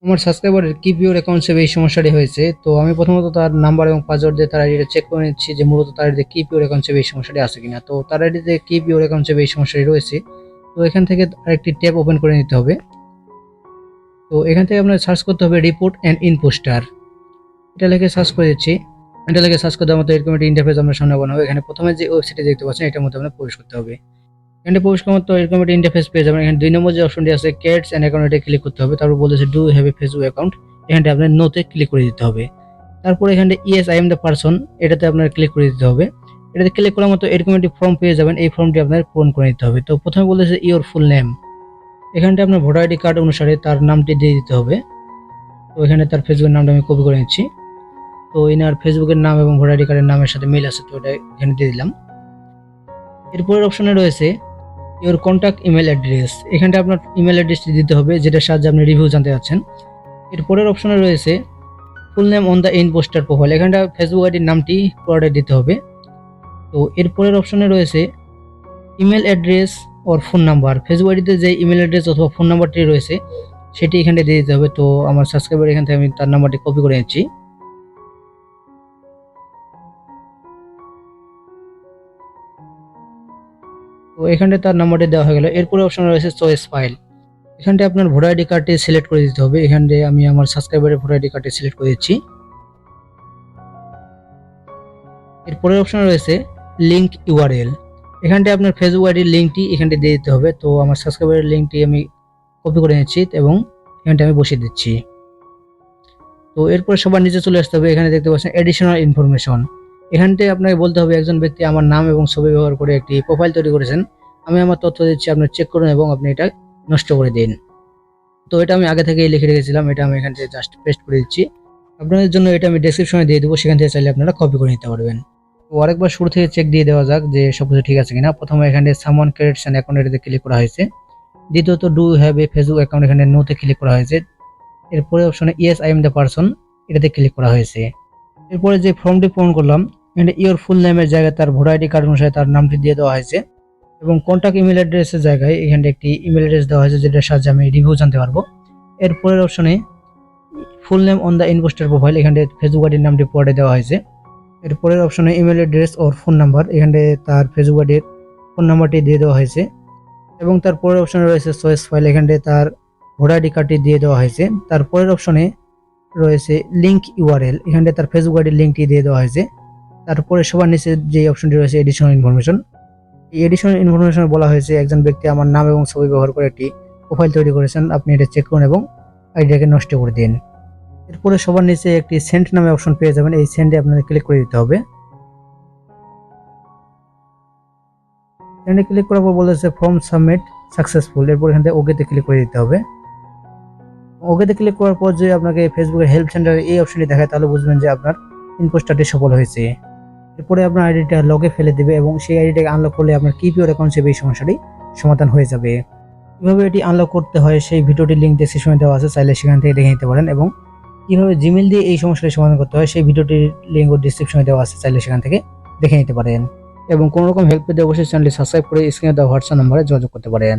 আমার সাবস্ক্রাইবারের keep your account save এই সমস্যাটি হয়েছে। তো আমি প্রথমত তার নাম্বার এবং পাসওয়ার্ড দিয়ে তার আইডিটা চেক করে নিচ্ছি যে মূলত তার আইডিতে কিপ ইউর অ্যাকাউন্ট সেভ এই সমস্যাটি আছে কিনা। তো তার আইডিতে কিপ ইউর অ্যাকাউন্ট সেভ এই সমস্যাটি রয়েছে। তো এখান থেকে আরেকটি ট্যাব ওপেন করে নিতে হবে। তো এখান থেকে আপনার সার্চ করতে হবে রিপোর্ট অ্যান্ড ইম্পোস্টার। এটা লিখে সার্চ করে দিচ্ছি। এটা লিখে সার্চ করতে আমাদের এরকম একটা ইন্টারফেস আপনার সামনে বানাবো। এখানে প্রথমে যে ওয়েবসাইটে দেখতে পাচ্ছেন এটার মধ্যে আপনার প্রবেশ করতে হবে। এখানে প্রবেশ করার মতো এরকম একটা ইন্টারফেস পেয়ে যাবেন। এখানে 2 নম্বর যে অপশনটি আছে ক্যাটস অ্যান্ড অ্যাকাউন্ট, এটা ক্লিক করতে হবে। তারপর বলেছে do have a Facebook account, এখানে আপনার নোতে ক্লিক করে দিতে হবে। তারপর এখানে yes I am the person, এটাতে আপনার ক্লিক করে দিতে হবে। এটাতে ক্লিক করার মতো এরকম একটি ফর্ম পেয়ে যাবেন। এই ফর্মটি আপনার পূরণ করে নিতে হবে। তো প্রথমে বলেছে ইওর ফুল নেম, এখানটা আপনার ভোটার আইডি কার্ড অনুসারে তার নামটি দিয়ে দিতে হবে। তো এখানে তার ফেসবুকের নামটা আমি কপি করে নিচ্ছি। তো এনার ফেসবুকের নাম এবং ভোটার আইডি কার্ডের নামের সাথে মিল আছে, তো এটা এখানে দিয়ে দিলাম। এরপরের অপশনে রয়েছে ইওর কন্ট্যাক্ট ইমেল অ্যাড্রেস, এখানটা আপনার ইমেল অ্যাড্রেসটি দিতে হবে যেটার সাহায্যে আপনি রিভিউ জানতে চাচ্ছেন। এরপরের অপশনে রয়েছে ফুল name on the in poster profile, এখানটা ফেসবুক আইডির নামটি পুরোটা দিতে হবে। তো এরপরের অপশনে রয়েছে email address or phone number, Facebook আইডিতে যে ইমেল অ্যাড্রেস অথবা ফোন নাম্বারটি রয়েছে সেটি এখানে দিয়ে দিতে হবে। তো আমার সাবস্ক্রাইবার এখান থেকে আমি তার নাম্বারটি কপি করে নিচ্ছি। তো এখানে তার নাম্বারটি দেওয়া হয়ে গেল। এরপরে অপশন রয়েছে চয়েস ফাইল, এখানটা আপনার ভোটার আইডি কার্ডটি সিলেক্ট করে দিতে হবে। এখানে আমি আমার সাবস্ক্রাইবারের ভোটার আইডি কার্ডটি সিলেক্ট করে দিচ্ছি। এরপরের অপশনে রয়েছে লিঙ্ক ইউআরএল, এখানটা আপনার ফেসবুক আইডির লিঙ্কটি এখানটা দিয়ে দিতে হবে। তো আমার সাবস্ক্রাইবারের লিঙ্কটি আমি কপি করে নিচ্ছি এবং এখানটা আমি বসিয়ে দিচ্ছি। তো এরপর সবার নিচে চলে আসতে হবে। এখানে দেখতে পাচ্ছেন এডিশনাল ইনফরমেশন, এখানটায় আপনাকে বলতে হবে একজন ব্যক্তি আমার নাম এবং ছবি ব্যবহার করে একটি প্রোফাইল তৈরি করেছেন, আমি আমার তথ্য দিচ্ছি, আপনি চেক করুন এবং আপনি এটা নষ্ট করে দিন। তো এটা আমি আগে থেকেই লিখে রেখেছিলাম, এটা আমি এখান থেকে জাস্ট পেস্ট করে দিচ্ছি। আপনাদের জন্য এটা আমি ডেসক্রিপশনে দিয়ে দেবো, সেখান থেকে চাইলে আপনারা কপি করে নিতে পারবেন। তো আরেকবার শুরু থেকে চেক দিয়ে দেওয়া যাক যে সবকিছু ঠিক আছে কিনা। প্রথমে এখানে সামওয়ান ক্রিয়েটস অ্যান অ্যাকাউন্ট, এটাতে ক্লিক করা হয়েছে। দ্বিতীয়ত do have a Facebook account, এখানে নোতে ক্লিক করা হয়েছে। এরপরে অপশনে yes I am the person, এটাতে ক্লিক করা হয়েছে। এরপরে যে ফর্মটি পূরণ করলাম এখানে ইওর ফুল নেমের জায়গায় তার ভোটার আইডি কার্ড অনুসারে তার নামটি দিয়ে দেওয়া হয়েছে এবং কন্ট্যাক্ট ইমেল অ্যাড্রেসের জায়গায় এখানে একটি ইমেল অ্যাড্রেস দেওয়া হয়েছে যেটার সাহায্যে আমি রিভিউ জানতে পারবো। এরপরের অপশনে full name on the impostor profile, এখানে ফেসবুক আইডির নামটি পরে দেওয়া হয়েছে। এরপরের অপশনে email address or phone number, এখানে তার ফেসবুক আইডির ফোন নাম্বারটি দিয়ে দেওয়া হয়েছে এবং তার পরের অপশনে রয়েছে চয়েস ফাইল, এখানে তার ভোটার আইডি কার্ডটি দিয়ে দেওয়া হয়েছে। তারপরের অপশনে রয়েছে লিঙ্ক ইউআরএল, এখানে তার ফেসবুক আইডির লিঙ্কটি দিয়ে দেওয়া হয়েছে। তারপরে সবার নিচে যে অপশনটি রয়েছে এডিশনাল ইনফরমেশন, এই এডিশনাল ইনফরমেশন বলা হয়েছে একজন ব্যক্তি আমার নাম এবং ছবি ব্যবহার করে একটি প্রোফাইল তৈরি করেছেন, আপনি এটা চেক করুন এবং আইডিটাকে নষ্ট করে দিন। এরপরে সবার নিচে একটি সেন্ড নামে অপশন পেয়ে যাবেন, এই সেন্ডে আপনাদের ক্লিক করে দিতে হবে। সেন্ডে ক্লিক করার পর বলেছে ফর্ম সাবমিট সাকসেসফুল, এরপর এখান থেকে ওকেতে ক্লিক করে দিতে হবে। ওকেতে ক্লিক করার পর যদি আপনাকে ফেসবুকের হেল্প সেন্টারে এই অপশনটি দেখায় তাহলে বুঝবেন যে আপনার ইনপোস্টারটি সফল হয়েছে। এরপরে আপনার আইডিটা লগে ফেলে দেবে এবং সেই আইডিটাকে আনলক করলে আপনার কিপ ইউর অ্যাকাউন্ট সেভ এই সমস্যাটি সমাধান হয়ে যাবে। কিভাবে এটি আনলক করতে হয় সেই ভিডিওটির লিঙ্ক ডেসক্রিপশনে দেওয়া আছে, চাইলে সেখান থেকে দেখে নিতে পারেন। এবং কিভাবে জিমেল দিয়ে এই সমস্যাটি সমাধান করতে হয় সেই ভিডিওটির লিঙ্কও ডেসক্রিপশনে দেওয়া আছে, চাইলে সেখান থেকে দেখে নিতে পারেন। এবং কোনো রকম হেল্প পেতে অবশ্যই চ্যানেলটি সাবস্ক্রাইব করে স্ক্রিনে দেওয়া হোয়াটসঅ্যাপ নম্বরে যোগাযোগ করতে পারেন।